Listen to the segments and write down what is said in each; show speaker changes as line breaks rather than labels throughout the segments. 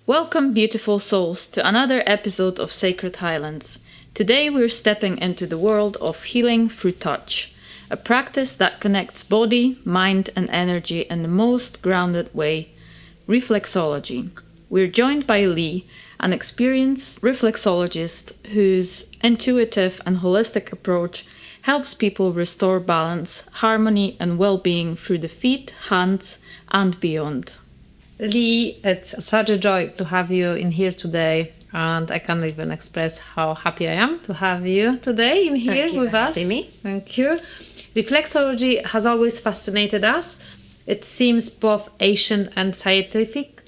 Welcome, beautiful souls, to another episode of Sacred Highlands. Today we're stepping into the world of healing through touch, a practice that connects body, mind and energy in the most grounded way, reflexology. We're joined by Lee, an experienced reflexologist whose intuitive and holistic approach helps people restore balance, harmony and well-being through the feet, hands and beyond.
Lee, it's such a joy to have you in here today, and I can't even express how happy I am to have you today in here with us. Thank you. Reflexology has always fascinated us. It seems both ancient and scientific,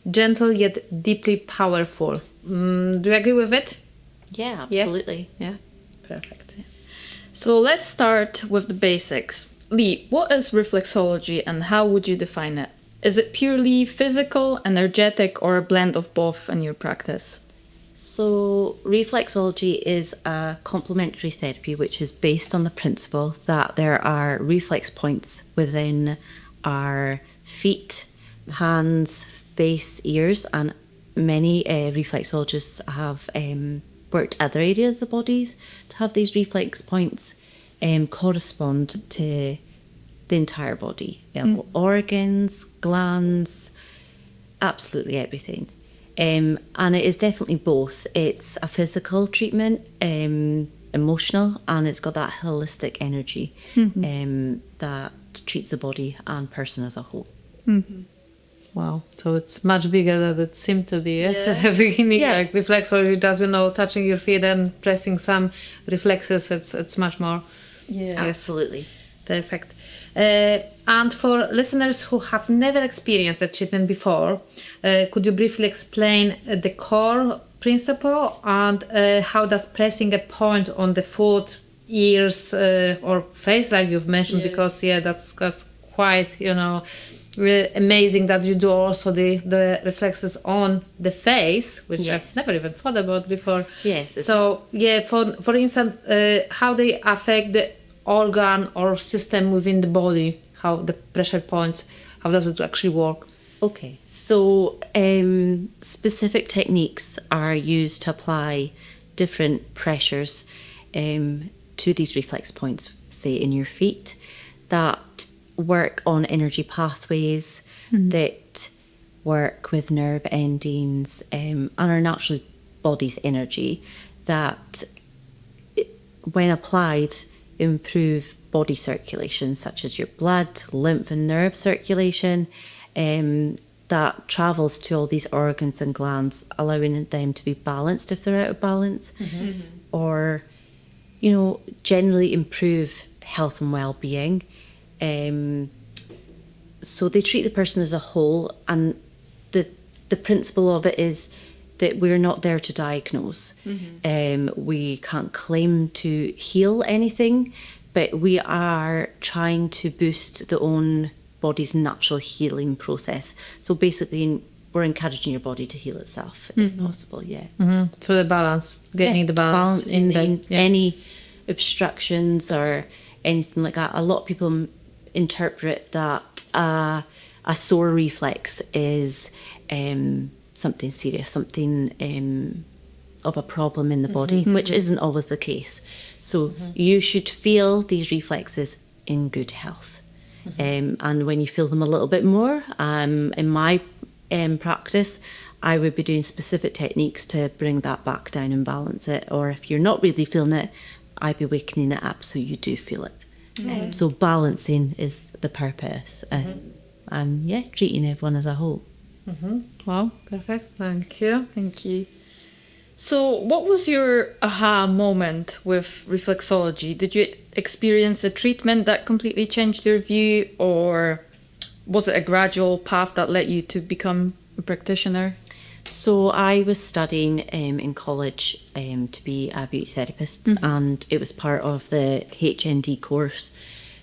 gentle yet deeply powerful. Do you agree with it?
Yeah, absolutely.
Yeah, perfect.
So let's start with the basics. Lee, what is reflexology and how would you define it? Is it purely physical, energetic, or a blend of both in your practice?
So reflexology is a complementary therapy which is based on the principle that there are reflex points within our feet, hands, face, ears, and many reflexologists have worked other areas of the bodies to have these reflex points correspond to the entire body, organs, glands, absolutely everything. And it is definitely both. It's a physical treatment, emotional, and it's got that holistic energy that treats the body and person as a whole.
Mm-hmm. Wow, so it's much bigger than it seemed to be, yes, at the beginning.
Yeah.
Like reflexology does, touching your feet and pressing some reflexes, it's much more.
Yeah,
yes.
Absolutely.
Perfect. And for listeners who have never experienced a treatment before, could you briefly explain the core principle and how does pressing a point on the foot, ears or face, like you've mentioned, because that's quite, amazing that you do also the reflexes on the face, which I've never even thought about before.
Yes.
So, for instance, how they affect the organ or system within the body, how the pressure points, how does it actually work?
Okay, so specific techniques are used to apply different pressures to these reflex points, say in your feet, that work on energy pathways, that work with nerve endings and are naturally body's energy that, when applied, improve body circulation, such as your blood, lymph and nerve circulation, that travels to all these organs and glands, allowing them to be balanced if they're out of balance, or, generally improve health and well-being. So they treat the person as a whole, and the principle of it is that we're not there to diagnose. We can't claim to heal anything, but we are trying to boost the own body's natural healing process. So basically, we're encouraging your body to heal itself, if possible,
For the balance, getting the balance in
any obstructions or anything like that. A lot of people interpret that a sore reflex is something serious, something of a problem in the body, which isn't always the case. So you should feel these reflexes in good health. And when you feel them a little bit more, in my practice, I would be doing specific techniques to bring that back down and balance it. Or if you're not really feeling it, I'd be wakening it up so you do feel it. So balancing is the purpose. And treating everyone as a whole.
Wow, perfect. Thank you.
Thank you. So what was your aha moment with reflexology? Did you experience a treatment that completely changed your view, or was it a gradual path that led you to become a practitioner?
So I was studying in college to be a beauty therapist, and it was part of the HND course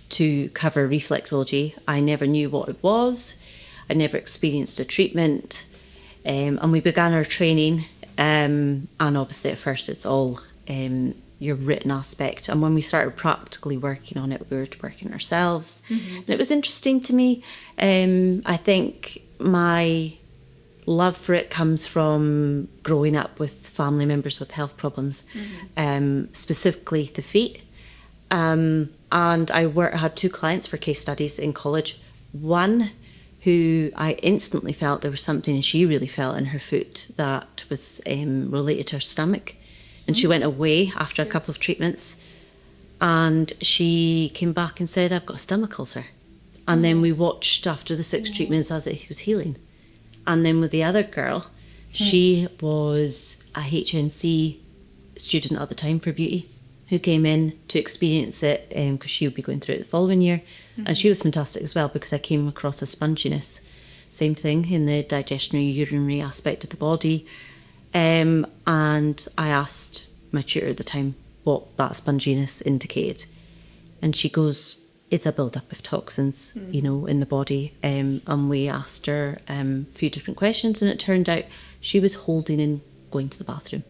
to cover reflexology. I never knew what it was. I never experienced a treatment, and we began our training, and obviously at first it's all your written aspect, and when we started practically working on it, we were working ourselves, and it was interesting to me. I think my love for it comes from growing up with family members with health problems, specifically the feet. And I had 2 clients for case studies in college. One who I instantly felt there was something she really felt in her foot that was related to her stomach. And she went away after a couple of treatments, and she came back and said, I've got a stomach ulcer. And then we watched after the 6 treatments as it was healing. And then with the other girl, she was a HNC student at the time for beauty, who came in to experience it because she would be going through it the following year. And she was fantastic as well, because I came across a sponginess, same thing in the digestionary, urinary aspect of the body. And I asked my tutor at the time what that sponginess indicated. And she goes, it's a build-up of toxins, in the body. And we asked her a few different questions, and it turned out she was holding in going to the bathroom.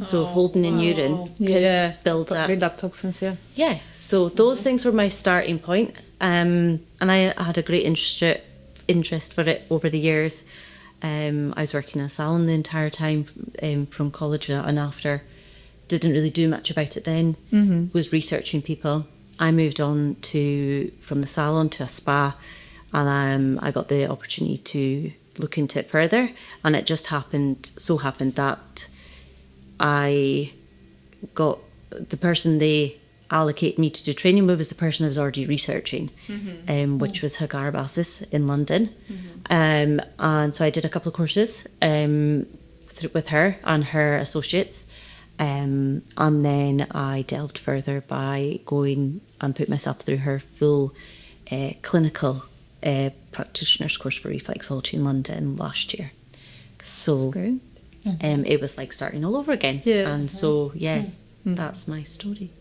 So holding in urine can build up.
Build up toxins, yeah.
Yeah, so those things were my starting point. And I had a great interest for it over the years. I was working in a salon the entire time from college and after. Didn't really do much about it then. Was researching people. I moved on from the salon to a spa, and I got the opportunity to look into it further. And it just happened that I got the person they allocated me to do training with was the person I was already researching, which was Hagar Bassis in London. And so I did a couple of courses with her and her associates. And then I delved further by going and put myself through her full clinical practitioner's course for reflexology in London last year. So
That's great.
it was like starting all over again.
Yeah.
And so, that's my story.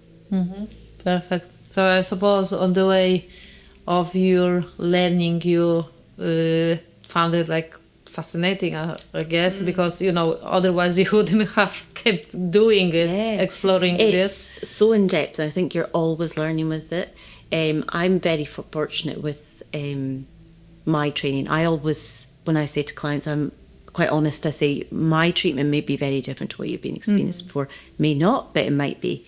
Perfect. So I suppose on the way of your learning, you found it like fascinating, I guess, because otherwise you wouldn't have kept doing it, exploring this.
It's so in depth. I think you're always learning with it. I'm very fortunate with my training. I always, when I say to clients, I'm quite honest. I say my treatment may be very different to what you've been experienced before. May not, but it might be,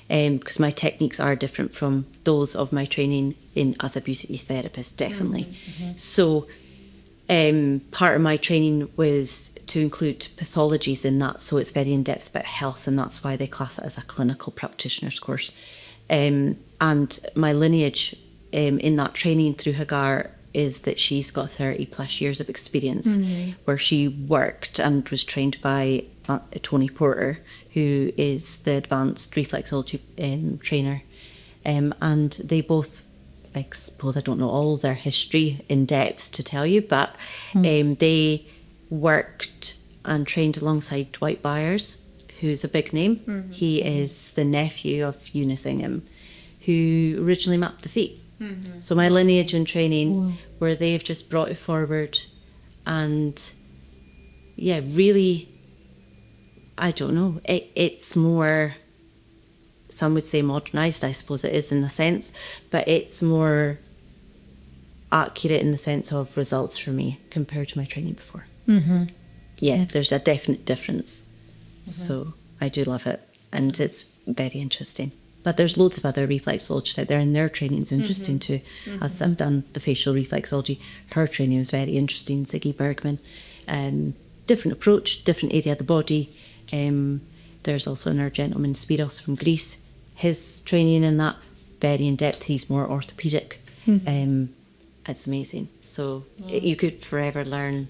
because my techniques are different from those of my training as a beauty therapist, definitely. So part of my training was to include pathologies in that, so it's very in-depth about health, and that's why they class it as a clinical practitioner's course. And my lineage in that training through Hagar is that she's got 30 plus years of experience where she worked and was trained by Tony Porter, who is the advanced reflexology trainer. And they both, I suppose I don't know all their history in depth to tell you, but they worked and trained alongside Dwight Byers, who's a big name. He is the nephew of Eunice Ingham, who originally mapped the feet. So my lineage and training, where they've just brought it forward, and really, I don't know, it's more, some would say modernised, I suppose it is in a sense, but it's more accurate in the sense of results for me compared to my training before. There's a definite difference. So I do love it, and it's very interesting. But there's loads of other reflexologists out there, and their training's interesting too. As I've done the facial reflexology, her training was very interesting. Ziggy Bergman, different approach, different area of the body. There's also another gentleman, Spiros from Greece. His training in that, very in depth. He's more orthopedic. It's amazing. So you could forever learn,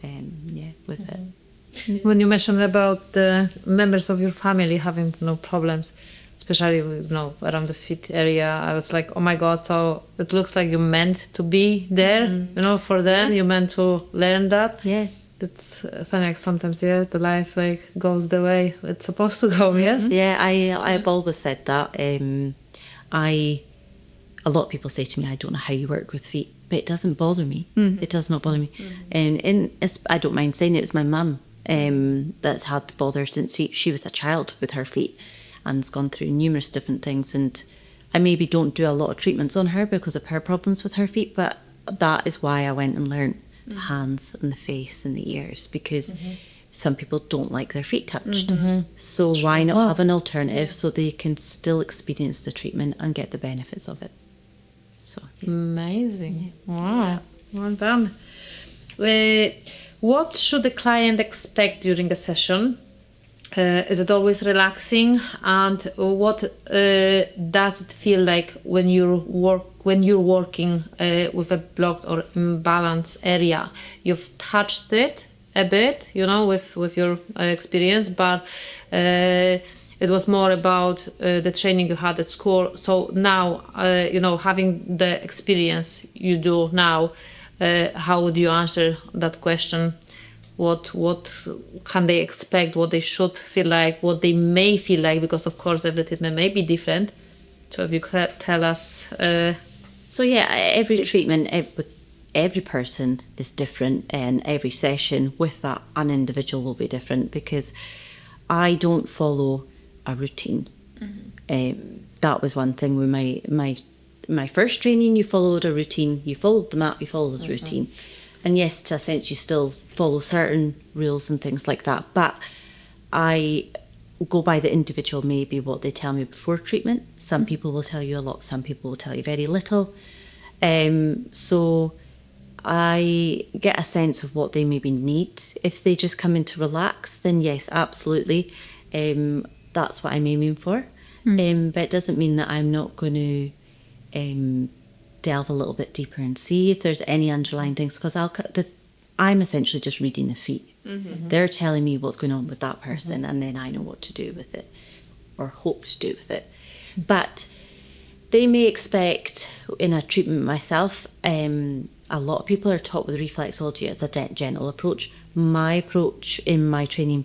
with it.
When you mentioned about the members of your family having no problems, especially around the feet area, I was like, oh my God, so it looks like you meant to be there, for them, you meant to learn that.
Yeah.
It's funny, like sometimes, the life goes the way it's supposed to go, yes?
Yeah, I've always said that. A lot of people say to me, I don't know how you work with feet, but it doesn't bother me. It does not bother me. And I don't mind saying it was my mum that's had the bother since she was a child with her feet, and has gone through numerous different things. And I maybe don't do a lot of treatments on her because of her problems with her feet, but that is why I went and learned the hands and the face and the ears, because some people don't like their feet touched. So why not have an alternative so they can still experience the treatment and get the benefits of it? So
Amazing. Wow. Well done. What should the client expect during a session? Is it always relaxing? And what does it feel like when you're working with a blocked or imbalanced area? You've touched it a bit, with your experience, but it was more about the training you had at school. So now, having the experience you do now, how would you answer that question? What can they expect? What they should feel like? What they may feel like? Because of course every treatment may be different. So if you could tell us.
So yeah, every treatment with every person is different, and every session with that an individual will be different, because I don't follow a routine. That was one thing with my first training. You followed a routine. You followed the map. You followed the routine. And yes, to a sense, you still follow certain rules and things like that. But I go by the individual, maybe what they tell me before treatment. Some people will tell you a lot. Some people will tell you very little. So I get a sense of what they maybe need. If they just come in to relax, then yes, absolutely. That's what I'm aiming for. But it doesn't mean that I'm not going to delve a little bit deeper and see if there's any underlying things, because I'm essentially just reading the feet. They're telling me what's going on with that person, and then I know what to do with it, or hope to do with it. But they may expect in a treatment myself, a lot of people are taught with reflexology as a gentle approach. My approach in my training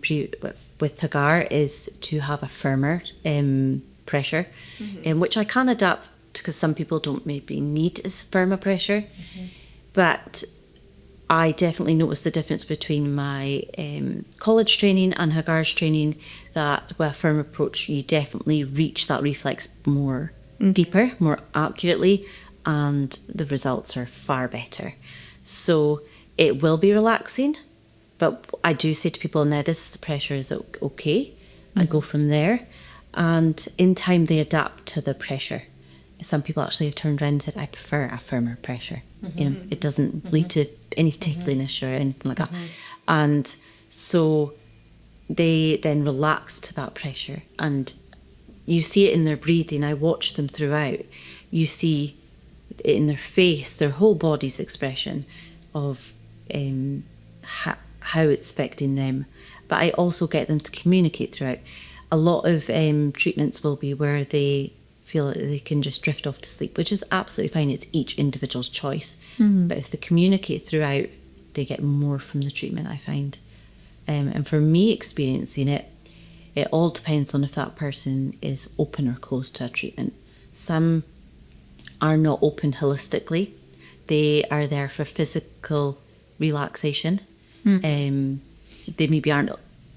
with Hagar is to have a firmer pressure, which I can adapt, because some people don't maybe need as firm a pressure. But I definitely noticed the difference between my college training and Hagar's training, that with a firm approach you definitely reach that reflex more deeper, more accurately, and the results are far better. So it will be relaxing, but I do say to people, now this is the pressure, is it okay? I go from there, and in time they adapt to the pressure. Some people actually have turned around and said, I prefer a firmer pressure. It doesn't lead to any tickliness or anything like that. And so they then relax to that pressure, and you see it in their breathing. I watch them throughout. You see it in their face, their whole body's expression of how it's affecting them. But I also get them to communicate throughout. A lot of treatments will be where they feel that they can just drift off to sleep, which is absolutely fine. It's each individual's choice. But if they communicate throughout, they get more from the treatment, I find. And for me, experiencing it, it all depends on if that person is open or closed to a treatment. Some are not open holistically. They are there for physical relaxation. They maybe aren't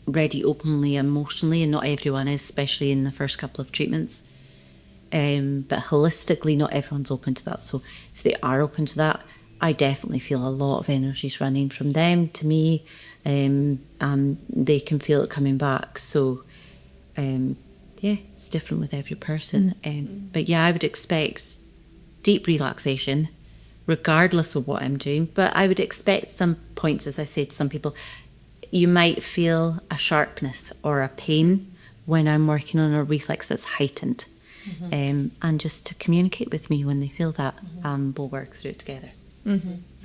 ready openly emotionally, and not everyone is, especially in the first couple of treatments. But holistically, not everyone's open to that. So if they are open to that, I definitely feel a lot of energies running from them to me, and they can feel it coming back. So it's different with every person. But yeah, I would expect deep relaxation regardless of what I'm doing. But I would expect some points, as I say to some people, you might feel a sharpness or a pain when I'm working on a reflex that's heightened. And just to communicate with me when they feel that, and we'll work through it together.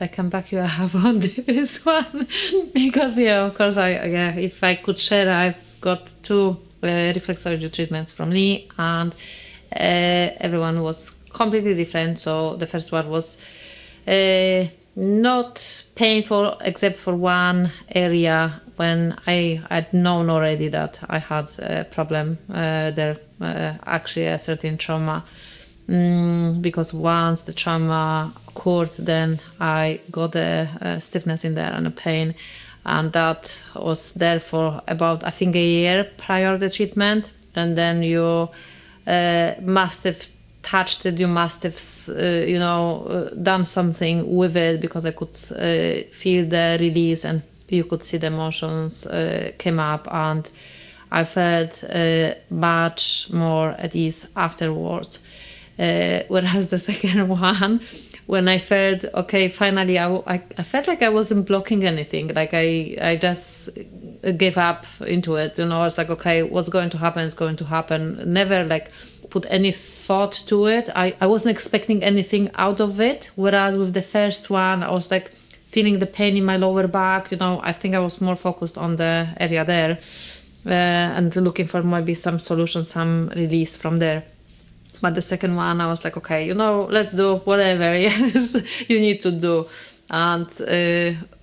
I can back you up on this one because of course if I could share, I've got 2 reflexology treatments from Lee, and everyone was completely different. So the first one was not painful except for one area when I had known already that I had a problem there, actually a certain trauma, because once the trauma occurred, then I got a stiffness in there and a pain, and that was there for about, I think, a year prior to the treatment. And then you massive touched it, you must have, done something with it, because I could feel the release and you could see the emotions came up, and I felt much more at ease afterwards. Whereas the second one, when I felt, okay, finally, I felt like I wasn't blocking anything. Like I just gave up into it. I was like, okay, what's going to happen is going to happen. Never like put any thought to it. I wasn't expecting anything out of it. Whereas with the first one, I was like feeling the pain in my lower back. I think I was more focused on the area there and looking for maybe some solution, some release from there. But the second one, I was like, okay, let's do whatever yes you need to do. And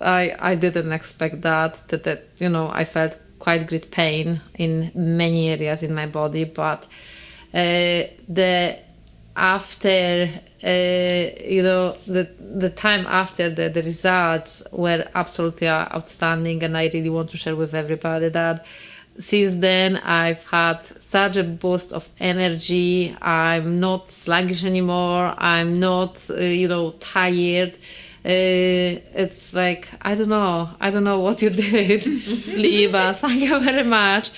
I didn't expect that I felt quite great pain in many areas in my body. But the time after the results were absolutely outstanding, and I really want to share with everybody that since then I've had such a boost of energy. I'm not sluggish anymore. I'm not tired. It's like I don't know what you did, Liva. Thank you very much.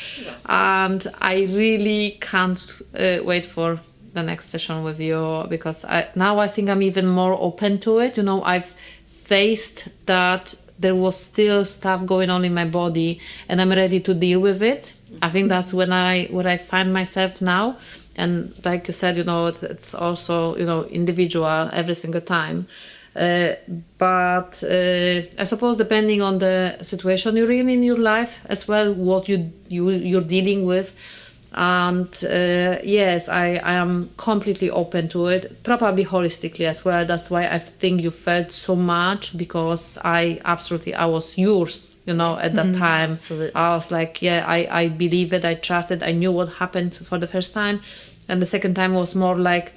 And I really can't wait for the next session with you, because now I think I'm even more open to it. I've faced that there was still stuff going on in my body, and I'm ready to deal with it. I think that's where I find myself now. And like you said, it's also individual every single time. But I suppose depending on the situation you're in your life as well, what you're dealing with. And yes, I am completely open to it, probably holistically as well. That's why I think you felt so much, because I was yours, at that time.
Absolutely.
I was like, yeah, I believe it, I trust it, I knew what happened for the first time. And the second time was more like,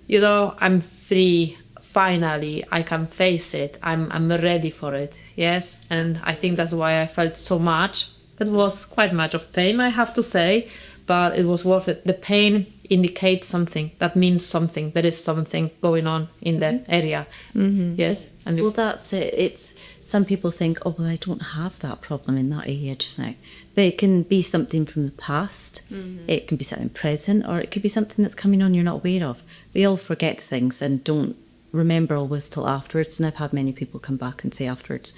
I'm free. Finally, I can face it. I'm ready for it. Yes. And I think that's why I felt so much. It was quite much of pain, I have to say, but it was worth it. The pain indicates something. That means something. There is something going on in that area. Mm-hmm. Yes. And
well, that's it. It's some people think, oh, well, I don't have that problem in that area just now. But it can be something from the past. Mm-hmm. It can be something present, or it could be something that's coming on you're not aware of. We all forget things and don't remember always till afterwards. And I've had many people come back and say afterwards,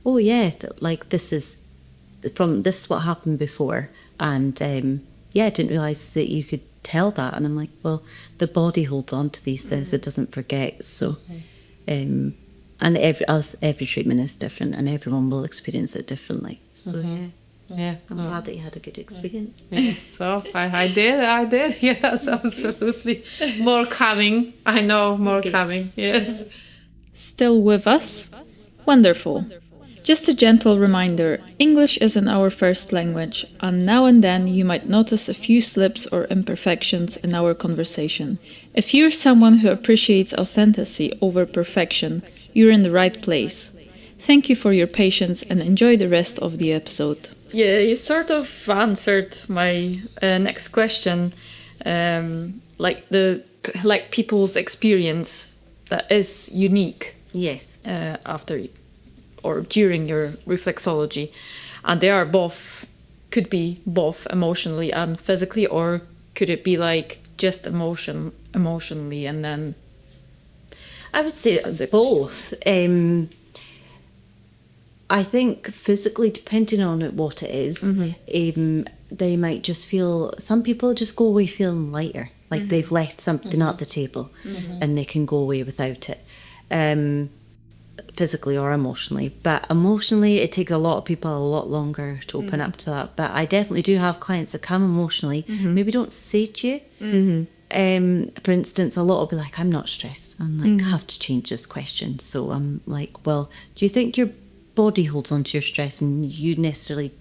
oh yeah, this is what happened before. And I didn't realise that you could tell that. And I'm like, well, the body holds on to these things. It doesn't forget. So and every treatment is different, and everyone will experience it differently. So
yeah,
I'm glad that you had a good experience.
Yes, so I did. Yes, absolutely. More coming. I know, more coming. Yes.
Still with us? Wonderful. Just a gentle reminder, English isn't our first language, and now and then you might notice a few slips or imperfections in our conversation. If you're someone who appreciates authenticity over perfection, you're in the right place. Thank you for your patience and enjoy the rest of the episode. Yeah, you sort of answered my next question, like people's experience that is unique.
Yes.
After or during your reflexology, and they are could be both emotionally and physically, or could it be like just emotionally and then?
I would say both. I think physically, depending on what it is, they might just feel. Some people just go away feeling lighter, like they've left something at the table, and they can go away without it. Physically or emotionally, but emotionally it takes a lot of people a lot longer to open up to that. But I definitely do have clients that come emotionally, maybe don't say to you. For instance, a lot will be like, I'm not stressed. I'm like, I have to change this question. So I'm like, well, do you think your body holds on to your stress and you necessarily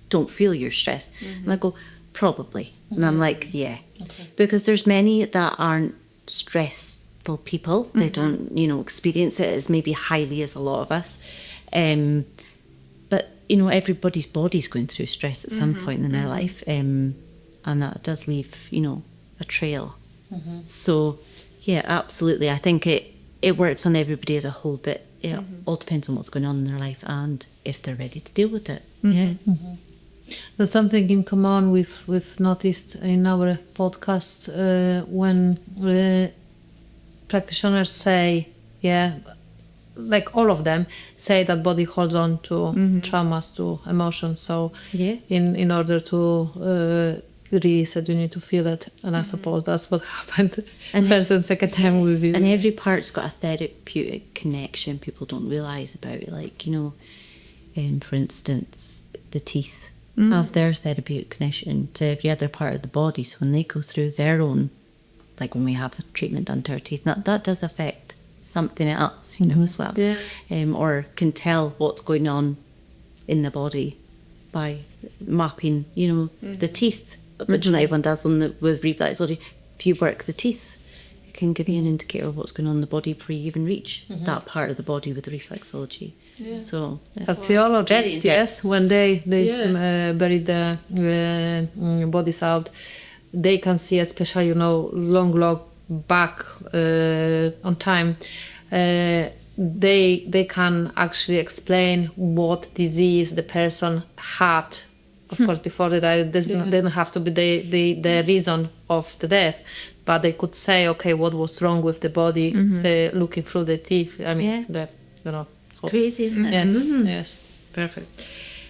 don't feel you're stressed? And I go, probably. And I'm like, yeah. Okay. Because there's many that aren't stressed people. They don't experience it as maybe highly as a lot of us, but everybody's body's going through stress at some point in their life, and that does leave a trail So, yeah, absolutely. I think it works on everybody as a whole, but it all depends on what's going on in their life and if they're ready to deal with it. Yeah.
That's something in common we've noticed in our podcast when practitioners say, like all of them say that body holds on to traumas, to emotions. So in order to release it, you need to feel it. And I suppose that's what happened first and second time with you.
And every part's got a therapeutic connection people don't realise about it. Like, for instance, the teeth have their therapeutic connection to every other part of the body. So when they go through their own, like when we have the treatment done to our teeth, that does affect something else, as well.
Yeah.
Or can tell what's going on in the body by mapping, the teeth, which not everyone does with reflexology. If you work the teeth, it can give you an indicator of what's going on in the body before you even reach that part of the body with the reflexology. Yeah. So
theologists, yes, when they bury the bodies out, they can see, especially long back on time, they can actually explain what disease the person had. Of course, before they died, this didn't have to be the reason of the death, but they could say, okay, what was wrong with the body, looking through the teeth. I mean,
it's crazy, isn't it?
Yes, yes, perfect.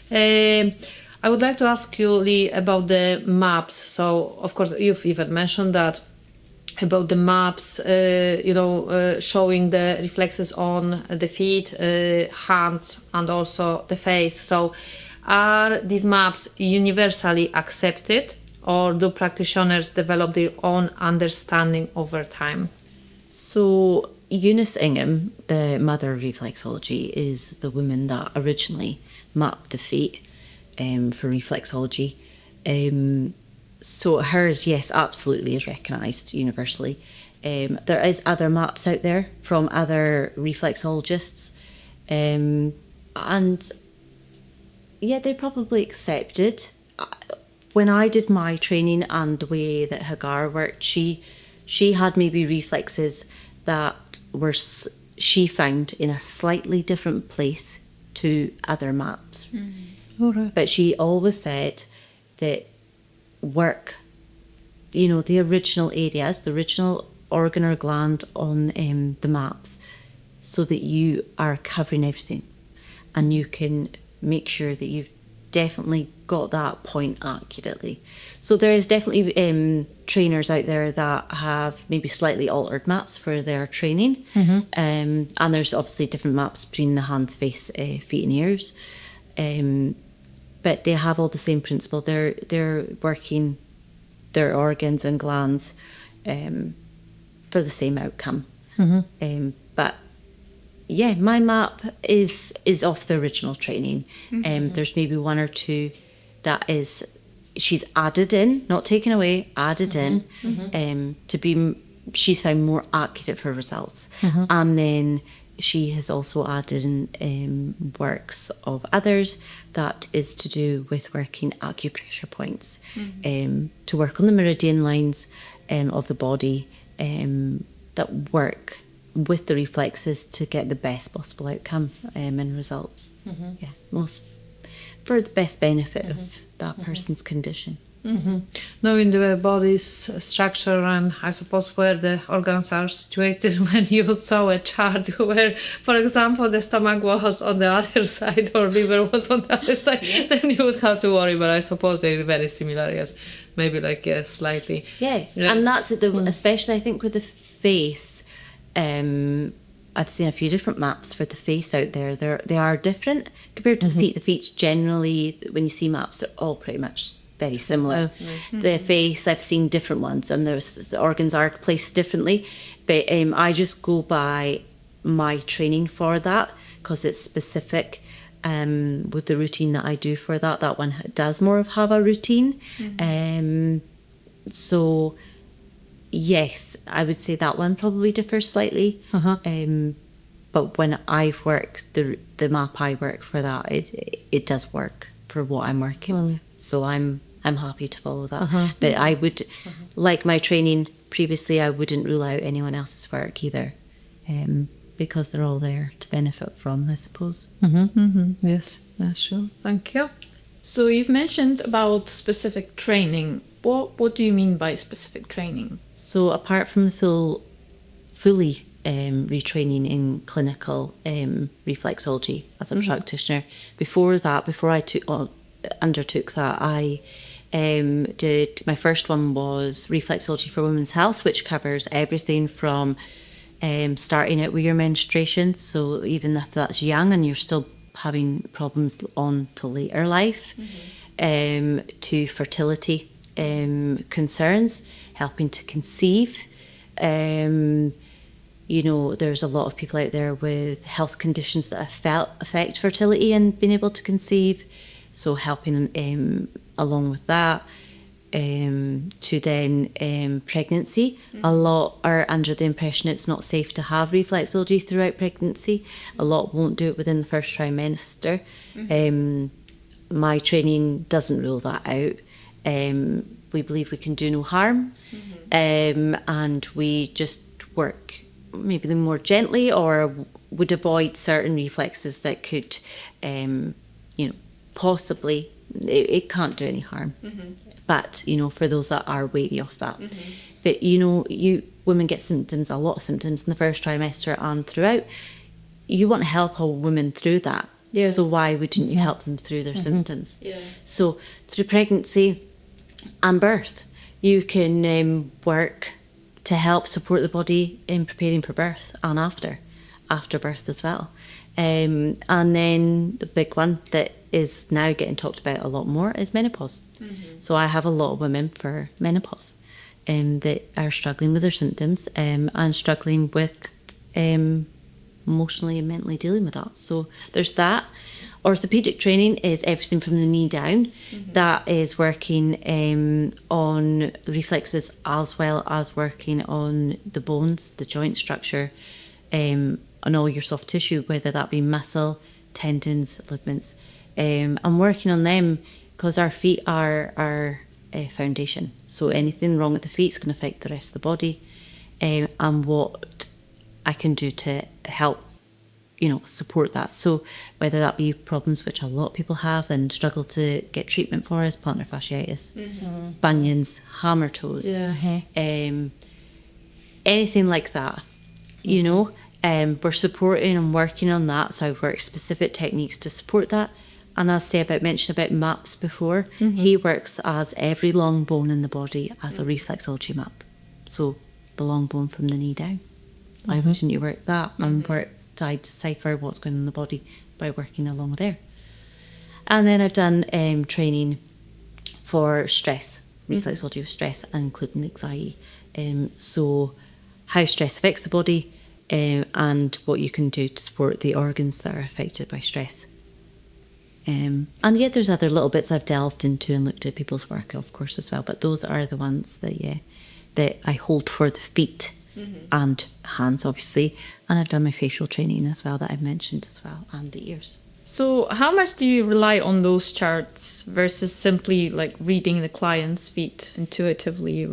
I would like to ask you, Lee, about the maps. So, of course, you've even mentioned that about the maps, showing the reflexes on the feet, hands, and also the face. So, are these maps universally accepted, or do practitioners develop their own understanding over time?
So, Eunice Ingham, the mother of reflexology, is the woman that originally mapped the feet for reflexology. So hers, yes, absolutely is recognised universally. There is other maps out there from other reflexologists, and they're probably accepted. When I did my training and the way that Hagar worked, she had maybe reflexes that were she found in a slightly different place to other maps.
Right.
But she always said that work, the original areas, the original organ or gland on the maps, so that you are covering everything and you can make sure that you've definitely got that point accurately. So there is definitely trainers out there that have maybe slightly altered maps for their training, and there's obviously different maps between the hands, face, feet and ears, but they have all the same principle. They're working their organs and glands for the same outcome. But yeah, my map is off the original training. There's maybe one or two that is she's added in, not taken away, added in to be she's found more accurate for results. And then she has also added in works of others that is to do with working acupressure points, to work on the meridian lines of the body, that work with the reflexes to get the best possible outcome and results. Most for the best benefit of that person's condition.
Knowing the body's structure and I suppose where the organs are situated, when you saw a chart where, for example, the stomach was on the other side or liver was on the other side, then you would have to worry. But I suppose they're very similar, yes. Maybe slightly.
Yeah, and that's it. Especially I think with the face. I've seen a few different maps for the face out there. They are different compared to the feet. The feet generally, when you see maps, they're all pretty much very similar. The face, I've seen different ones, and the organs are placed differently. But I just go by my training for that because it's specific. With the routine that I do for that one does more of have a routine. So. Yes, I would say that one probably differs slightly. But when I've worked the map I work for that, it does work for what I'm working on. So I'm happy to follow that. But I would like my training previously, I wouldn't rule out anyone else's work either, because they're all there to benefit from, I suppose.
Yes, that's true. Thank you.
So you've mentioned about specific training. What do you mean by specific training?
So apart from the fully retraining in clinical reflexology as a practitioner, before I undertook that, I did, my first one was Reflexology for Women's Health, which covers everything from starting out with your menstruation, so even if that's young and you're still having problems on to later life, to fertility concerns, helping to conceive. There's a lot of people out there with health conditions that affect fertility and being able to conceive, so helping along with that. To then pregnancy. A lot are under the impression it's not safe to have reflexology throughout pregnancy. A lot won't do it within the first trimester. My training doesn't rule that out. We believe we can do no harm, and we just work maybe more gently, or would avoid certain reflexes that could, possibly, it can't do any harm. But, for those that are wary of that. But, women get a lot of symptoms in the first trimester and throughout. You want to help a woman through that.
Yeah.
So why wouldn't you help them through their symptoms?
Yeah.
So through pregnancy and birth, you can work to help support the body in preparing for birth and after birth as well. And then the big one that is now getting talked about a lot more is menopause. So I have a lot of women for menopause that are struggling with their symptoms and struggling with emotionally and mentally dealing with that. So there's that. Orthopedic training is everything from the knee down. That is working on reflexes as well as working on the bones, the joint structure, on all your soft tissue, whether that be muscle, tendons, ligaments. I'm working on them because our feet are our foundation. So anything wrong with the feet is going to affect the rest of the body. And what I can do to help, support that. So whether that be problems which a lot of people have and struggle to get treatment for, is plantar fasciitis, bunions, hammer toes, anything like that, we're supporting and working on that. So I work specific techniques to support that. And as I mentioned about maps before, he works as every long bone in the body as a reflexology map. So the long bone from the knee down. Why wouldn't you work that and try to decipher what's going on in the body by working along there? And then I've done training for stress, reflexology with stress, including anxiety. So how stress affects the body and what you can do to support the organs that are affected by stress. And yet there's other little bits I've delved into and looked at people's work, of course, as well. But those are the ones that I hold for the feet and hands, obviously. And I've done my facial training as well that I've mentioned as well, and the ears.
So how much do you rely on those charts versus simply reading the client's feet intuitively?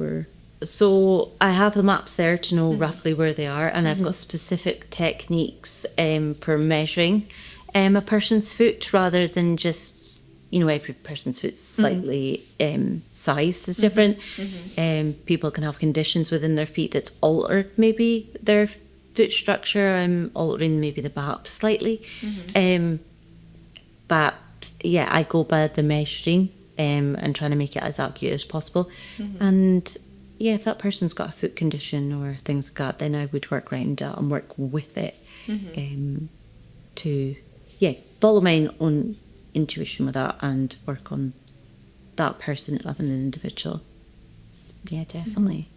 So I have the maps there to know roughly where they are, and I've got specific techniques for measuring a person's foot, rather than just, every person's foot's slightly sized is different. People can have conditions within their feet that's altered maybe their foot structure, altering maybe the BAP slightly. But yeah, I go by the measuring and trying to make it as accurate as possible. And yeah, if that person's got a foot condition or things like that, then I would work around it and work with it to follow my own intuition with that and work on that person as an individual. Yeah, definitely.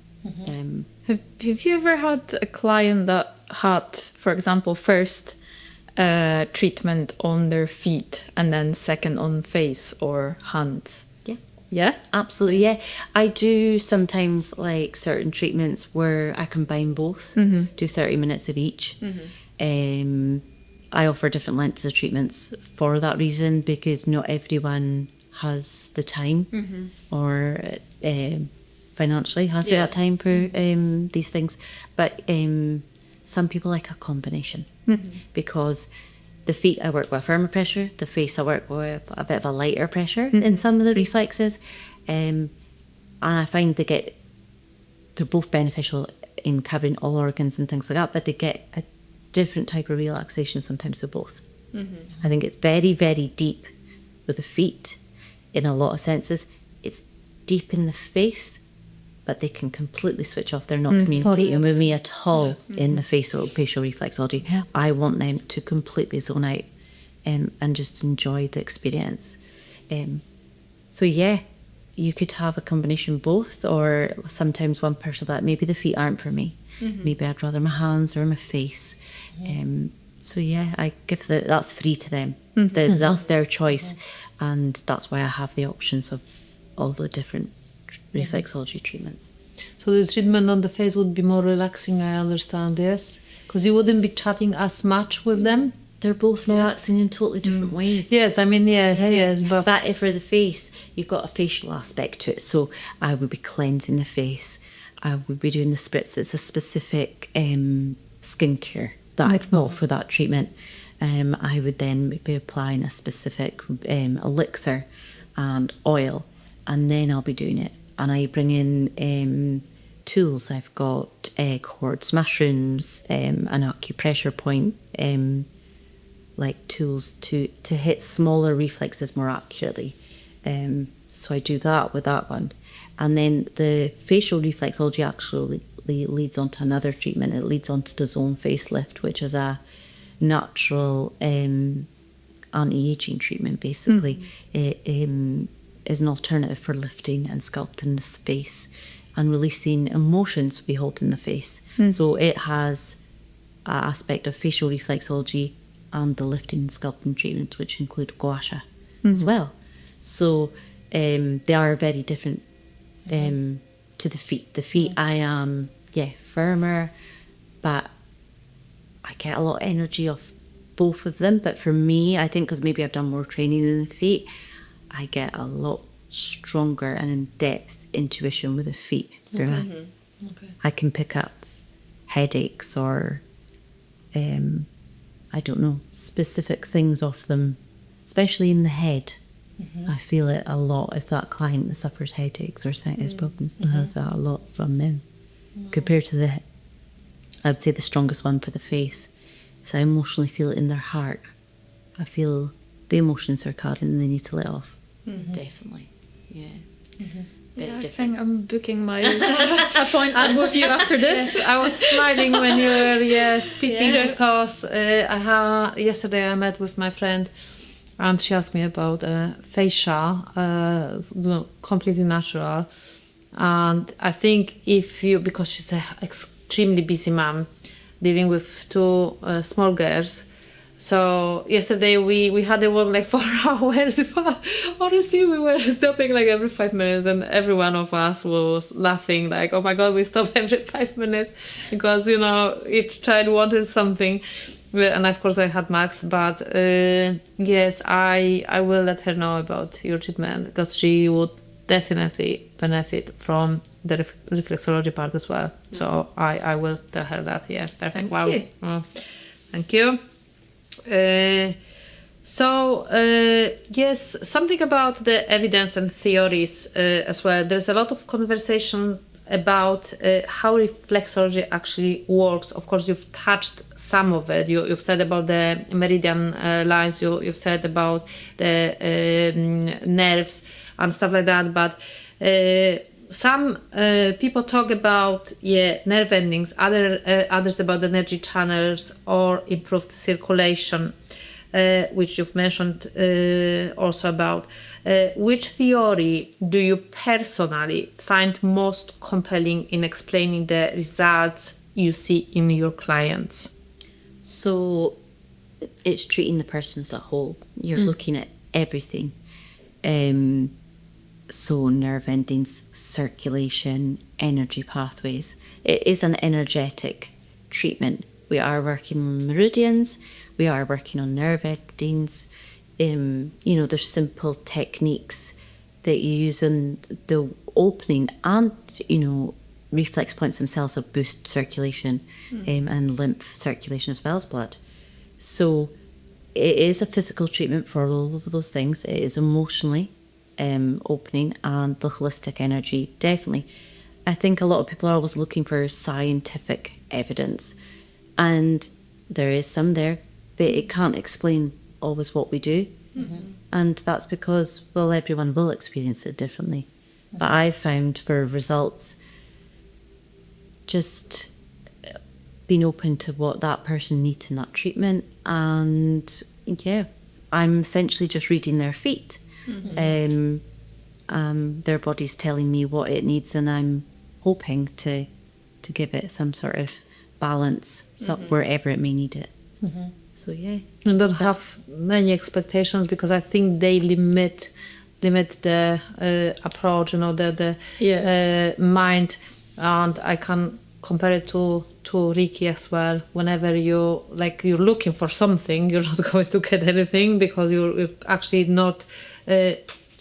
Have you ever had a client that had, for example, first treatment on their feet and then second on face or hands? Yeah?
Absolutely, yeah. I do sometimes certain treatments where I combine both, do 30 minutes of each. I offer different lengths of treatments for that reason, because not everyone has the time or financially, has got time for these things. But some people like a combination because the feet I work with firmer pressure, the face I work with a bit of a lighter pressure in some of the reflexes. And I find they're both beneficial in covering all organs and things like that, but they get a different type of relaxation sometimes with both. I think it's very, very deep with the feet in a lot of senses. It's deep in the face, but they can completely switch off. They're not communicating with me at all in the facial reflexology. Yeah. I want them to completely zone out and just enjoy the experience. So yeah, you could have a combination of both, or sometimes one person that maybe the feet aren't for me. Maybe I'd rather my hands or my face. So yeah, I give that's free to them. That's their choice, and that's why I have the options of all the different reflexology treatments.
So the treatment on the face would be more relaxing, I understand, yes? Because you wouldn't be chatting as much with them?
They're both relaxing in totally different ways.
Yes, I mean, yes.
But if for the face, you've got a facial aspect to it. So I would be cleansing the face. I would be doing the spritz. It's a specific skincare that I've got for that treatment. I would then be applying a specific elixir and oil, and then I'll be doing it. And I bring in tools. I've got quartz mushrooms, an acupressure point, like tools to hit smaller reflexes more accurately. So I do that with that one. And then the facial reflexology actually leads on to another treatment. It leads on to the zone facelift, which is a natural anti-aging treatment, basically. It is an alternative for lifting and sculpting the face and releasing emotions we hold in the face. So it has an aspect of facial reflexology and the lifting and sculpting treatments, which include gua sha as well. So they are very different to the feet. The feet, I am, firmer, but I get a lot of energy off both of them. But for me, I think because maybe I've done more training in the feet, I get a lot stronger and in-depth intuition with the feet. I can pick up headaches or, I don't know, specific things off them, especially in the head. I feel it a lot if that client suffers headaches or sinus problems. Has that a lot from them. Compared to I'd say the strongest one for the face. So I emotionally feel it in their heart. I feel the emotions they're carrying and they need to let off. Definitely.
I think I'm booking my appointment with you after this.
Yes, I was smiling when you were speaking because yesterday I met with my friend and she asked me about facial, completely natural. And I think because she's an extremely busy mom, dealing with two small girls. So yesterday we had a walk like 4 hours, but honestly we were stopping like every 5 minutes, and every one of us was laughing like, oh my god, we stop every 5 minutes because each child wanted something. And of course I had Max, but yes, I will let her know about your treatment because she would definitely benefit from the reflexology part as well. So I will tell her that. Yeah, perfect. Wow. Thank you. Yes, something about the evidence and theories as well. There's a lot of conversation about how reflexology actually works. Of course, you've touched some of it. You've said about the meridian lines. You've said about the nerves and stuff like that. But some people talk about nerve endings. Others about the energy channels or improved circulation, which you've mentioned also about. Which theory do you personally find most compelling in explaining the results you see in your clients?
So it's treating the person as a whole. You're looking at everything. So nerve endings, circulation, energy pathways. It is an energetic treatment. We are working on meridians. We are working on nerve endings. There's simple techniques that you use on the opening and, reflex points themselves will boost circulation and lymph circulation as well as blood. So it is a physical treatment for all of those things. It is emotionally opening, and the holistic energy, definitely. I think a lot of people are always looking for scientific evidence, and there is some there, but it can't explain always what we do. And that's because, well, everyone will experience it differently. But I've found for results, just being open to what that person needs in that treatment, and I'm essentially just reading their feet. Their body's telling me what it needs, and I'm hoping to give it some sort of balance wherever it may need it. So
And don't have many expectations, because I think they limit the approach, the mind. And I can compare it to Reiki as well. Whenever you're looking for something, you're not going to get anything, because you're actually not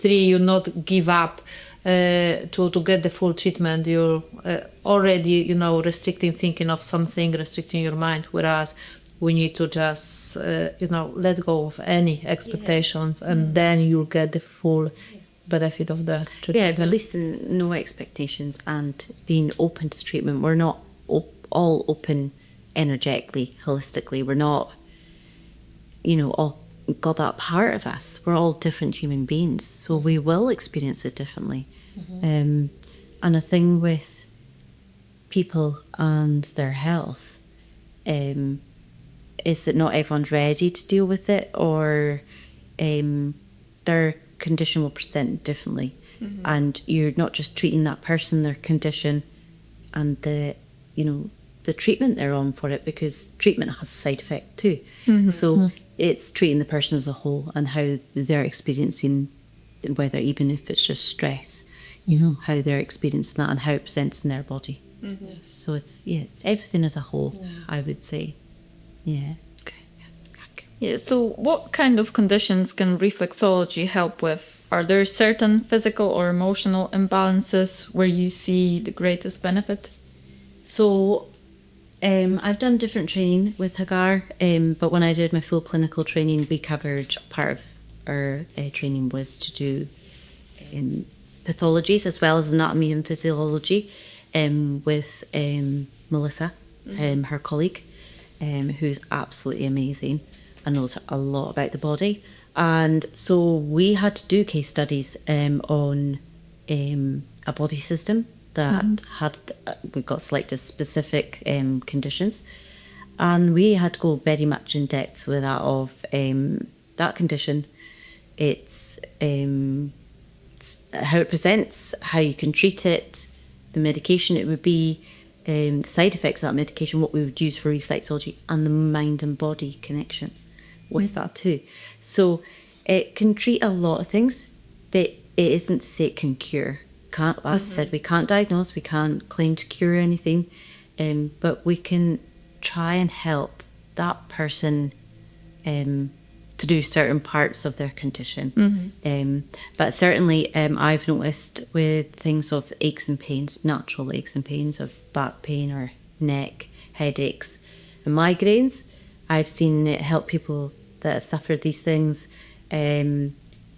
you not give up to get the full treatment. You're already restricting thinking of something, restricting your mind, whereas we need to just let go of any expectations, and then you'll get the full benefit of the treatment.
At least no expectations, and being open to treatment. We're not all open energetically, holistically. We're not, all got that part of us. We're all different human beings, so we will experience it differently. And a thing with people and their health is that not everyone's ready to deal with it, or their condition will present differently. And you're not just treating that person, their condition, and the treatment they're on for it, because treatment has a side effect too. So it's treating the person as a whole, and how they're experiencing, whether even if it's just stress, how they're experiencing that and how it presents in their body. So it's everything as a whole, I would say.
So what kind of conditions can reflexology help with? Are there certain physical or emotional imbalances where you see the greatest benefit?
So I've done different training with Hagar, but when I did my full clinical training, we covered, part of our training was to do pathologies as well as anatomy and physiology with Melissa, her colleague, who's absolutely amazing and knows a lot about the body. And so we had to do case studies on a body system that we got selected specific conditions, and we had to go very much in depth with that of that condition, it's how it presents, how you can treat it, the medication it would be, the side effects of that medication, what we would use for reflexology, and the mind and body connection with that too. So it can treat a lot of things, but it isn't to say it can cure. As I said, we can't diagnose, we can't claim to cure anything, but we can try and help that person through certain parts of their condition. But certainly I've noticed with things of aches and pains, natural aches and pains of back pain or neck, headaches and migraines, I've seen it help people that have suffered these things.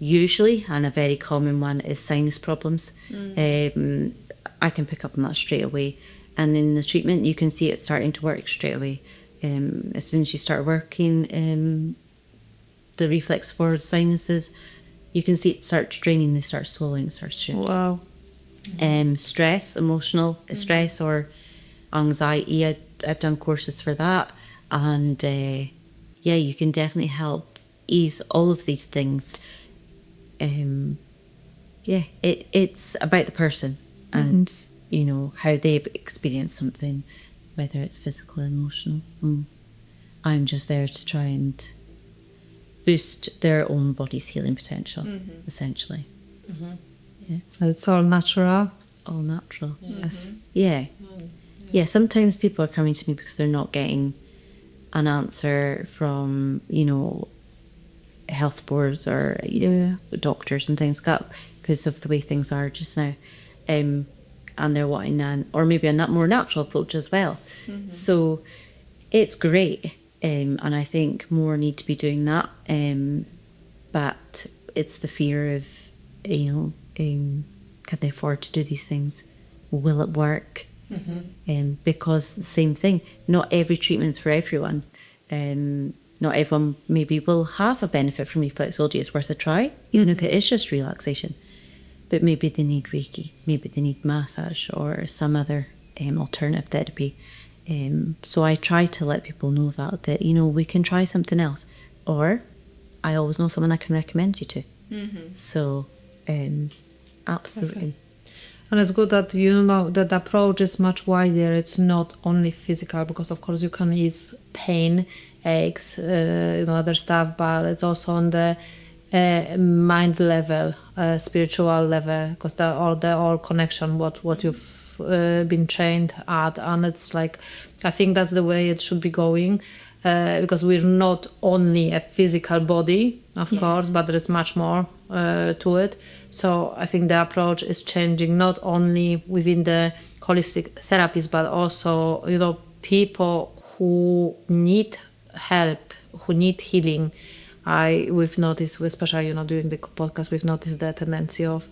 Usually, and a very common one, is sinus problems. I can pick up on that straight away, and in the treatment you can see it starting to work straight away. As soon as you start working the reflex for sinuses, you can see it starts draining, they start swelling, it starts shifting.
Wow.
Stress, emotional stress or anxiety, I've done courses for that, and you can definitely help ease all of these things. It's about the person and how they've experienced something, whether it's physical or emotional. I'm just there to try and boost their own body's healing potential, essentially.
It's all natural.
All natural. Yes. Sometimes people are coming to me because they're not getting an answer from health boards or doctors and things like that. because of the way things are just now. And they're wanting or maybe a more natural approach as well. So it's great. And I think more need to be doing that. But it's the fear of, can they afford to do these things? Will it work? Because the same thing, not every treatment's for everyone. Not everyone maybe will have a benefit from reflexology. It's worth a try, even if it is just relaxation. But maybe they need Reiki, maybe they need massage or some other alternative therapy. So I try to let people know that we can try something else. Or I always know someone I can recommend you to. So absolutely.
Perfect. And it's good that that the approach is much wider. It's not only physical, because of course you can ease pain, aches, other stuff, but it's also on the mind level, spiritual level, because the all connection what you've been trained at. And it's like, I think that's the way it should be going, because we're not only a physical body, of course, but there is much more to it. So I think the approach is changing, not only within the holistic therapies, but also people who need help, who need healing. We've noticed, especially doing the podcast, we've noticed the tendency of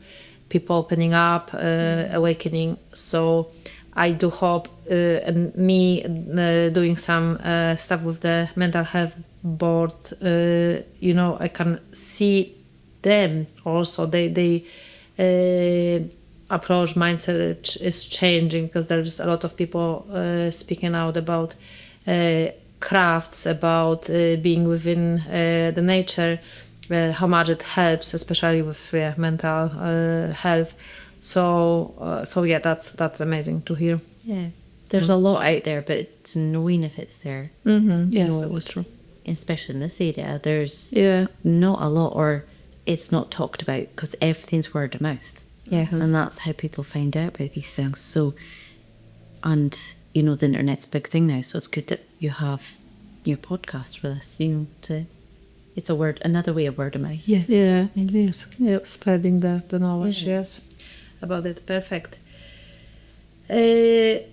people opening up, awakening. So I do hope, and me doing some stuff with the mental health board, I can see them also. They approach mindset is changing, because there's a lot of people speaking out about crafts, about being within the nature, how much it helps, especially with mental health. So yeah, that's amazing to hear.
Yeah, there's a lot out there, but it's knowing if it's there.
Yes, that was true.
Especially in this area, there's not a lot, or it's not talked about, because everything's word of mouth.
Yes.
And that's how people find out about these things. So, and the internet's a big thing now, so it's good that you have your podcast for this, it's another way of word of mouth.
Yes. Yeah, it is. Yeah, spreading the knowledge, yes, about it. Perfect.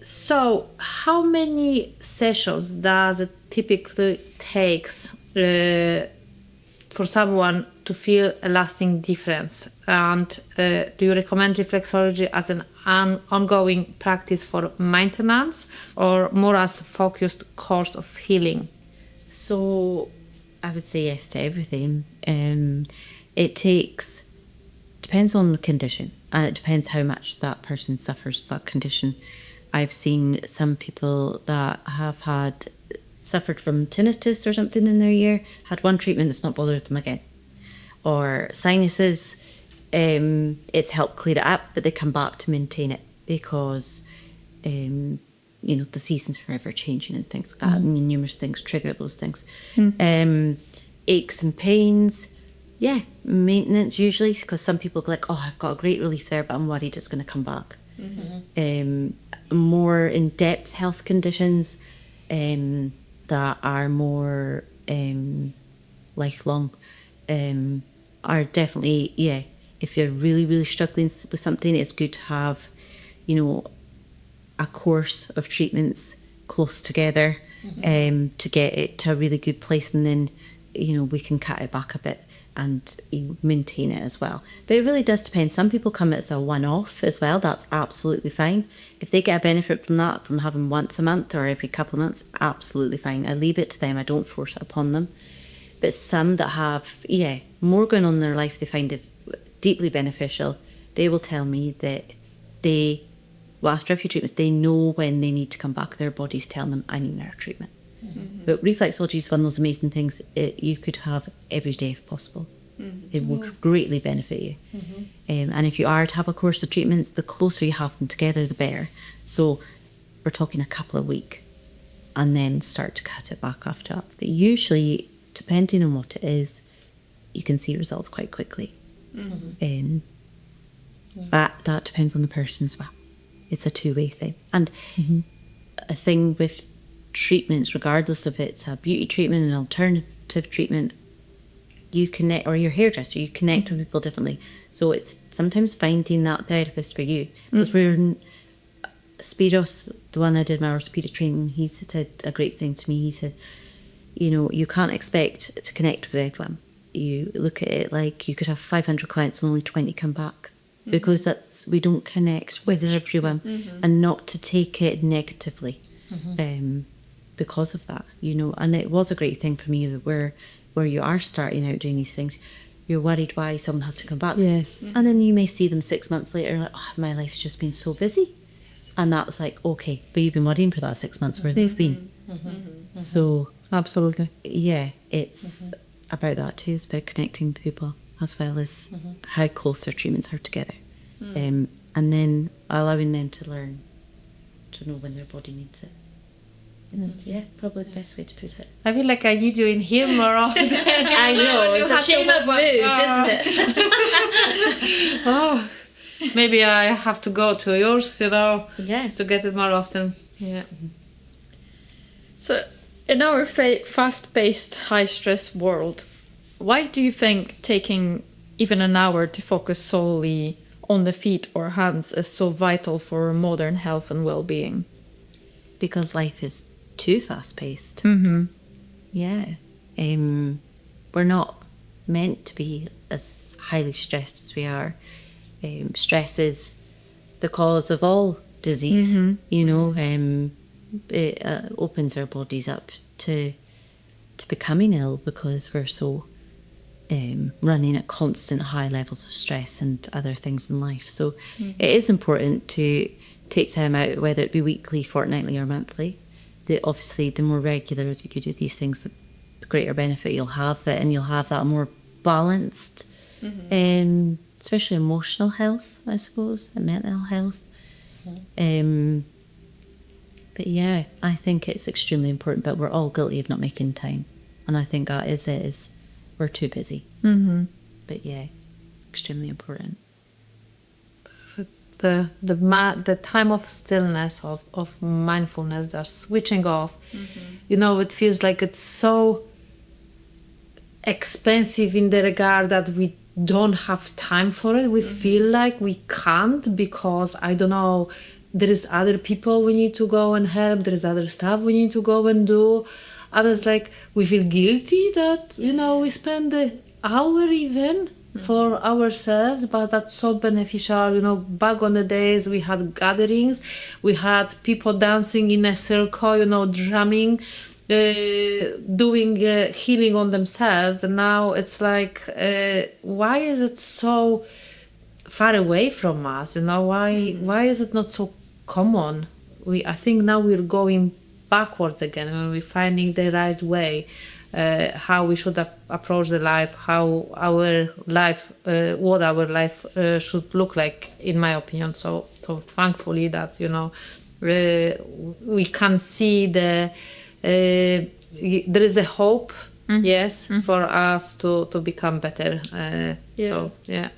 So how many sessions does it typically takes for someone to feel a lasting difference? And do you recommend reflexology as an ongoing practice for maintenance, or more as a focused course of healing?
So I would say yes to everything. It depends on the condition, and it depends how much that person suffers that condition. I've seen some people that have suffered from tinnitus or something in their ear, had one treatment that's not bothered them again. Or sinuses, it's helped clear it up, but they come back to maintain it because, the seasons are ever changing and things like that. I mean, numerous things trigger those things. Aches and pains, maintenance usually, because some people go like, I've got a great relief there, but I'm worried it's going to come back. More in-depth health conditions that are more lifelong are definitely, if you're really, really struggling with something, it's good to have, a course of treatments close together to get it to a really good place, and then, we can cut it back a bit and maintain it as well. But it really does depend. Some people come as a one-off as well. That's absolutely fine. If they get a benefit from that, from having once a month or every couple of months, absolutely fine. I leave it to them. I don't force it upon them. But some that have, more going on in their life, they find it deeply beneficial. They will tell me that after a few treatments, they know when they need to come back. Their body's telling them, I need another treatment. But reflexology is one of those amazing things you could have every day if possible. It will greatly benefit you. And if you are to have a course of treatments, the closer you have them together, the better. So we're talking a couple of weeks, and then start to cut it back after that. But usually, depending on what it is, you can see results quite quickly. But that depends on the person as well. It's a two-way thing. And a thing with treatments, regardless if it's a beauty treatment, an alternative treatment, you connect, or your hairdresser, you connect with people differently. So it's sometimes finding that therapist for you. Because Spiros, the one I did my orthopedic training, he said a great thing to me. He said, you know, you can't expect to connect with everyone. You look at it like you could have 500 clients and only 20 come back. Because we don't connect with everyone, and not to take it negatively because of that, you know. And it was a great thing for me where you are starting out doing these things, you're worried why someone has to come back.
Yes.
And then you may see them 6 months later and like, oh, my life's just been so busy. Yes. And that's like, okay, but you've been worrying for that 6 months where they've been. So
Absolutely.
yeah, it's about that too. It's about connecting with people as well as how close their treatments are together. And then allowing them to learn to know when their body needs it. Yeah, probably the best way to put it.
I feel like I need you in here more often.
I know, it's a shame I've moved, isn't it?
Oh, maybe I have to go to yours, you know,
Yeah.
to get it more often. Yeah.
So, in our fast-paced, high-stress world, why do you think taking even an hour to focus solely on the feet or hands is so vital for modern health and well-being?
Because life is too fast-paced. Yeah. We're not meant to be as highly stressed as we are. Stress is the cause of all disease, you know. It opens our bodies up to becoming ill because we're so running at constant high levels of stress and other things in life. So it is important to take time out, whether it be weekly, fortnightly or monthly. Obviously, the more regular you do these things, the greater benefit you'll have it, and you'll have that more balanced, especially emotional health, I suppose, and mental health. But yeah, I think it's extremely important, but we're all guilty of not making time. And I think that is we're too busy. But yeah, extremely important.
The time of stillness, of mindfulness, or switching off, you know, it feels like it's so expensive in the regard that we don't have time for it. We feel like we can't because, I don't know, there is other people we need to go and help, there is other stuff we need to go and do. And it's like we feel guilty that, you know, we spend the hour even for ourselves, but that's so beneficial. You know, back on the days we had gatherings, we had people dancing in a circle, you know, drumming, doing healing on themselves. And now it's like, why is it so far away from us? You know, why is it not so common? I think now we're going backwards again, and we're finding the right way, how we should approach the life, how our life, what our life should look like, in my opinion. So thankfully that, you know, we can see there is a hope, for us to become better. So yeah.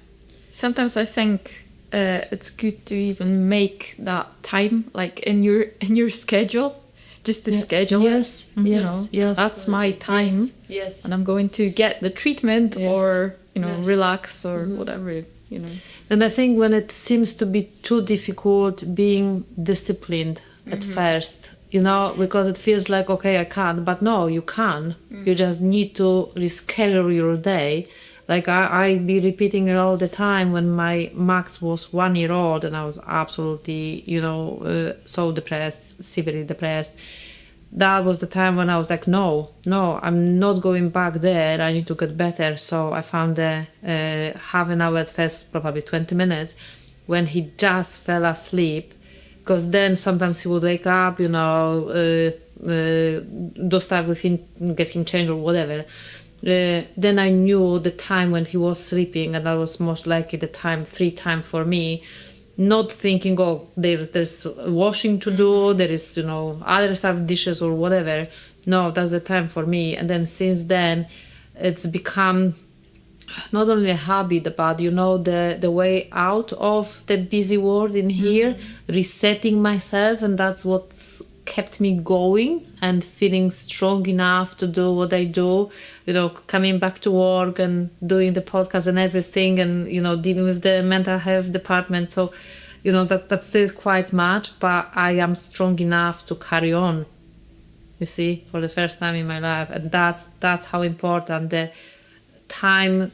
Sometimes
I think it's good to even make that time, like in your schedule. Just to schedule it. Yes. That's my time.
Yes.
And I'm going to get the treatment or, you know, relax or whatever, you know.
And I think when it seems to be too difficult, being disciplined at first, you know, because it feels like, okay, I can't. But no, you can. You just need to reschedule your day. Like I be repeating it all the time. When my Max was 1 year old and I was absolutely, you know, so depressed, severely depressed. That was the time when I was like, no, I'm not going back there. I need to get better. So I found a half an hour at first, probably 20 minutes, when he just fell asleep. Because then sometimes he would wake up, you know, do stuff with him, get him changed or whatever. Then I knew the time when he was sleeping, and that was most likely the time, free time for me. Not thinking, oh, there's washing to do, there is, you know, other stuff, dishes or whatever. No, that's the time for me. And then since then, it's become not only a habit, but, you know, the way out of the busy world in here, resetting myself, and that's what's kept me going and feeling strong enough to do what I do, coming back to work and doing the podcast and everything, and dealing with the mental health department. So that's still quite much, but I am strong enough to carry on, you see, for the first time in my life. And that's how important the time,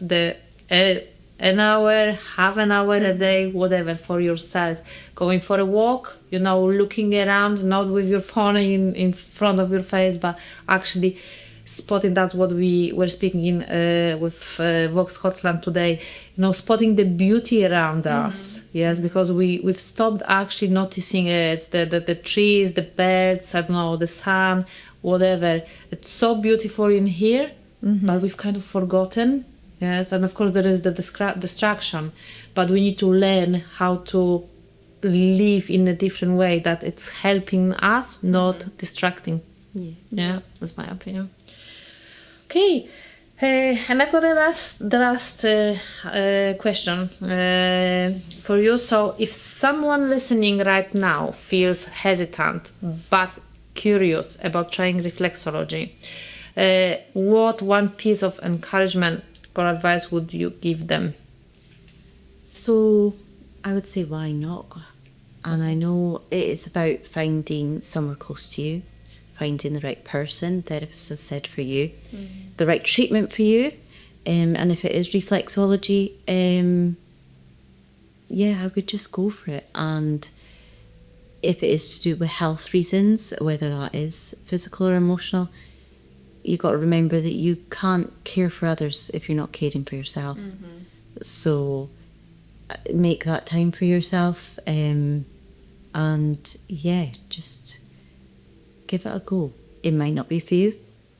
an hour, half an hour a day, whatever, for yourself. Going for a walk, looking around, not with your phone in front of your face, but actually spotting. That's what we were speaking in with Vox Scotland today. Spotting the beauty around us. Yes, because we've stopped actually noticing it. The trees, the birds, I don't know, the sun, whatever. It's so beautiful in here, but we've kind of forgotten. Yes, and of course there is the distraction, but we need to learn how to live in a different way that it's helping us, not distracting. Yeah, that's my opinion. Okay, and I've got the last question for you. So, if someone listening right now feels hesitant but curious about trying reflexology, what one piece of encouragement or advice would you give them?
So I would say, why not? And I know it's about finding somewhere close to you, finding the right person, therapist has said for you, the right treatment for you. And if it is reflexology, I would just go for it. And if it is to do with health reasons, whether that is physical or emotional, you got to remember that you can't care for others if you're not caring for yourself. So make that time for yourself, and just give it a go. It might not be for you,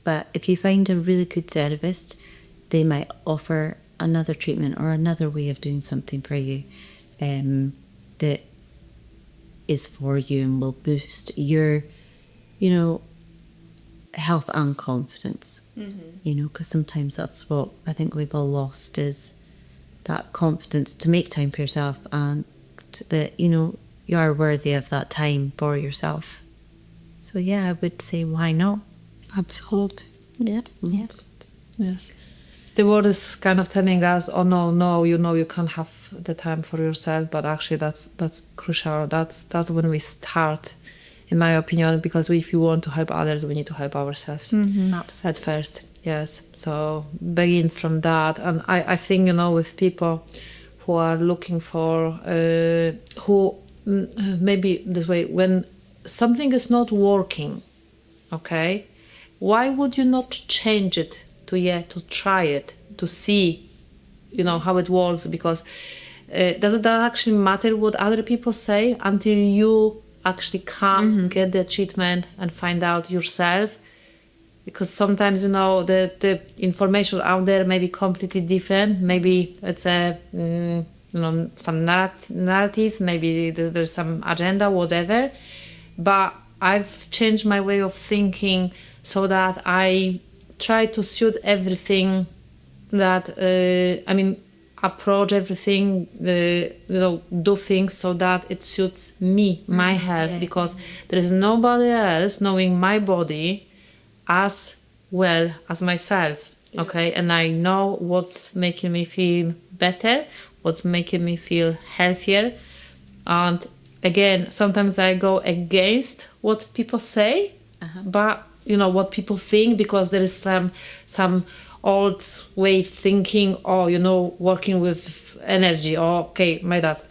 but if you find a really good therapist, they might offer another treatment or another way of doing something for you that is for you and will boost your health and confidence, because sometimes that's what I think we've all lost, is that confidence to make time for yourself, and that you are worthy of that time for yourself. So I would say, why not?
Absolutely.
Yeah.
Yes. The world is kind of telling us, oh no, you can't have the time for yourself, but actually that's crucial. That's when we start, in my opinion, because if you want to help others, we need to help ourselves at first. Yes, so begin from that. And I think, with people who are looking for, who maybe this way, when something is not working, okay, why would you not change it to try it, to see, how it works? Because does it actually matter what other people say until you actually come get the treatment and find out yourself? Because sometimes the information out there may be completely different. Maybe it's some narrative, maybe there's some agenda, whatever, but I've changed my way of thinking so that I try to suit everything, that approach everything, do things so that it suits me, my health, because there is nobody else knowing my body as well as myself. Okay, and I know what's making me feel better, what's making me feel healthier. And again, sometimes I go against what people say, but what people think, because there is some old way of thinking, working with energy. Okay, my dad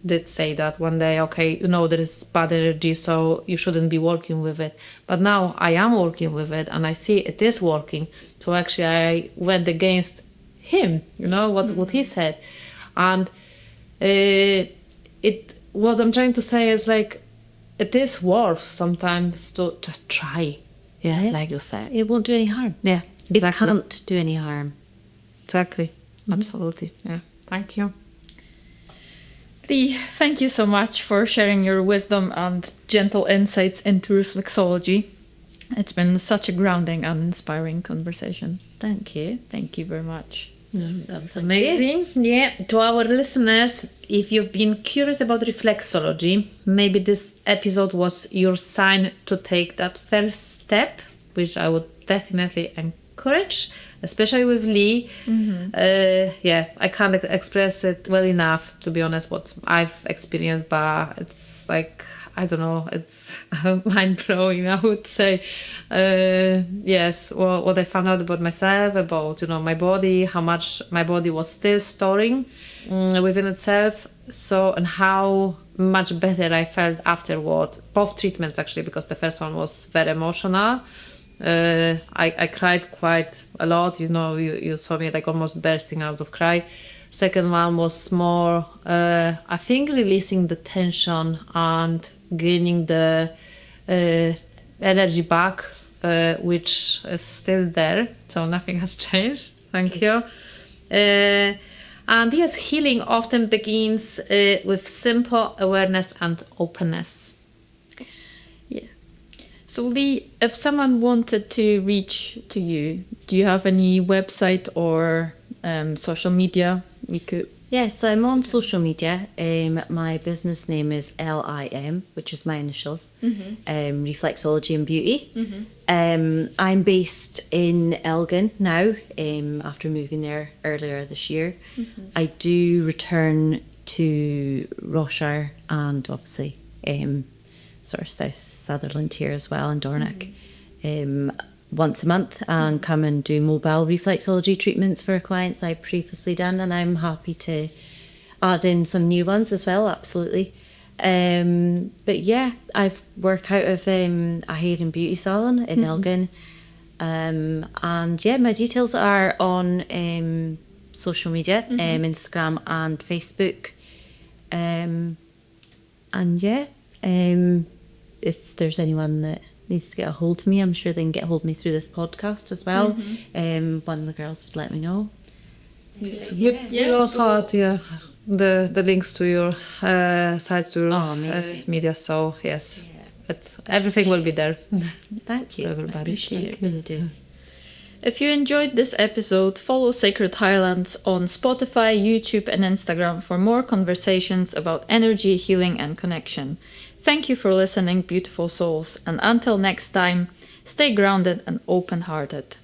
did say that one day, okay, there is bad energy, so you shouldn't be working with it. But now I am working with it and I see it is working. So actually I went against him, what he said. And what I'm trying to say is, like, it is worth sometimes to just try. Yeah, like you said.
It won't do any harm.
Yeah, exactly.
It can't do any harm.
Exactly. Absolutely. Yeah. Thank you.
Lee, thank you so much for sharing your wisdom and gentle insights into reflexology. It's been such a grounding and inspiring conversation.
Thank you.
Thank you very much.
That's amazing. Yeah, to our listeners, if you've been curious about reflexology, maybe this episode was your sign to take that first step, which I would definitely encourage, especially with Lee. I can't express it well enough, to be honest, what I've experienced, but it's like, I don't know, it's mind-blowing, I would say. Yes, well, what I found out about myself, about, my body, how much my body was still storing within itself, and how much better I felt afterwards. Both treatments, actually, because the first one was very emotional. I cried quite a lot, you saw me like almost bursting out of cry. Second one was more, I think, releasing the tension and gaining the energy back, which is still there, so nothing has changed. Thank you. And yes, healing often begins with simple awareness and openness.
Yeah. So Lee, if someone wanted to reach to you, do you have any website or social media you could?
Yes, so I'm on social media. My business name is LIM, which is my initials, Reflexology and Beauty. I'm based in Elgin now, after moving there earlier this year. I do return to Roshire and obviously sort of South Sutherland here as well, in Dornoch, once a month, and come and do mobile reflexology treatments for clients that I've previously done, and I'm happy to add in some new ones as well, absolutely. But yeah, I work out of a hair and beauty salon in Elgin, and yeah, my details are on social media, Instagram and Facebook, and yeah, if there's anyone that needs to get a hold of me, I'm sure they can get a hold of me through this podcast as well. One of the girls would let me know.
Yes. We'll also add the links to your site, to your media, so yes, everything will be there.
Thank you.
For everybody.
I appreciate it. Really do.
If you enjoyed this episode, follow Sacred Highlands on Spotify, YouTube, and Instagram for more conversations about energy, healing, and connection. Thank you for listening, beautiful souls, and until next time, stay grounded and open-hearted.